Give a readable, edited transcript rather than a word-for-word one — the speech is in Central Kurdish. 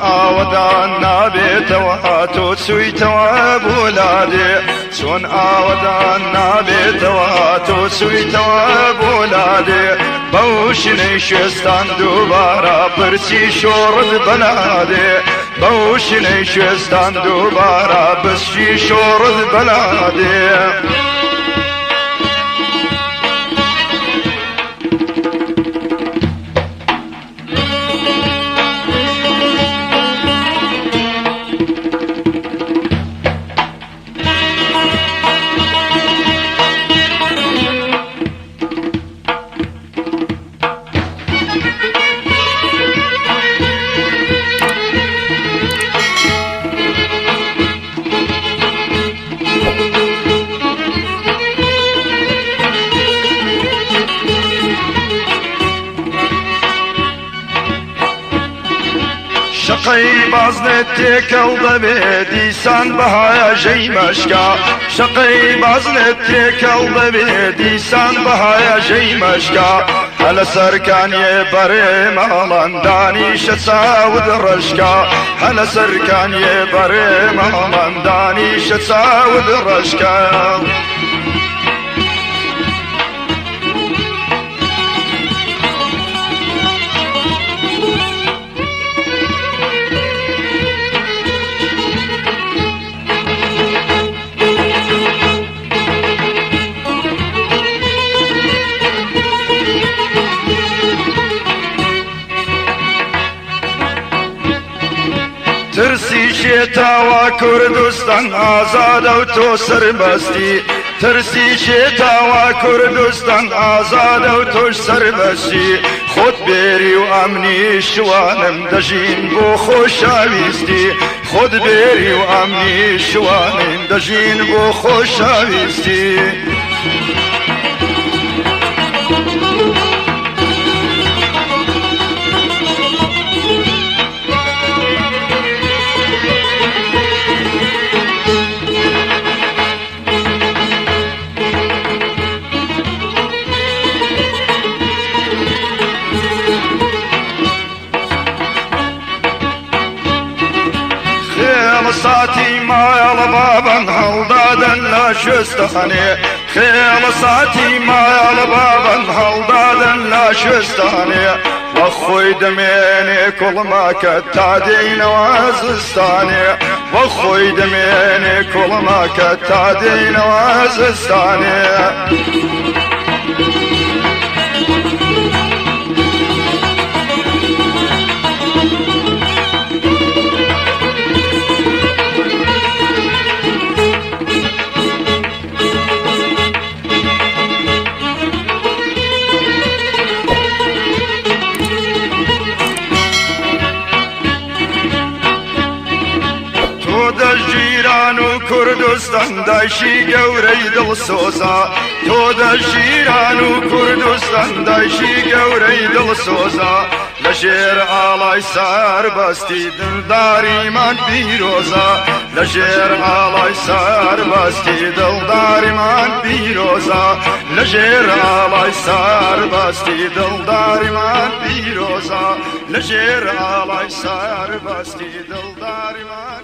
ئاوەدان نابێتەوە تۆ چوویتەوە بۆلادێ چۆن ئاوەدان نابێتەوە تۆ چوویتەوە بۆلادێ بەو شنەی شێستان دووبارە پرچی شۆڕت بەلادێ بەو شنەی شێستان دووبارە پرچی شۆڕت بەلادێ شقي بازنت تێکەڵ دەبێ دیسان بەهایە ژەی مەشکا شقي بازنت تێکەڵ دەبێ دیسان بەهایە ژەی مەشکا هەلە سەرکانیێ بەرێ ماڵان دانیشە چاود ڕەشکا هەلە سەرکانیێ بەرێ ماڵان دانیشە چاود ڕەشکا ترسی شێتاوە کوردستان ئازادە و تۆ سەربەستی ترسی شێتاوە کوردستان ئازادە و تۆش سەربەستی خۆت بێری و ئەمنی شوانم دەژین بۆ خۆشەویستی خۆت بێری و ئەمنی شوانم دەژین بۆ خۆشەویستی ساتی مایل بابن هەڵدادن لە شوێستانێ خێڵ ساتی مایل بابن هەڵدادن لە شوێستانێ وە خۆی دەمێنێ کوڵماکە تا دێینەوە زستانێ وە خۆی دەمێنێ کوڵماکە تا دێینەوە زستانێ ژیران و کوردستان دایشی گەورەی دڵسۆزە تۆ دەژیران و کوردستان دایشی گەورەی دڵسۆزە لە ژێر ئاڵای ساربەستی دڵداریمان پیرۆزە لە ژێر ئاڵای ساربەستی دڵداریمان پیرۆزە لە ژێر ئاڵای ساربەستی دڵداریمان پیرۆزە لە ژێر ئاڵای ساربەستی دڵداریمان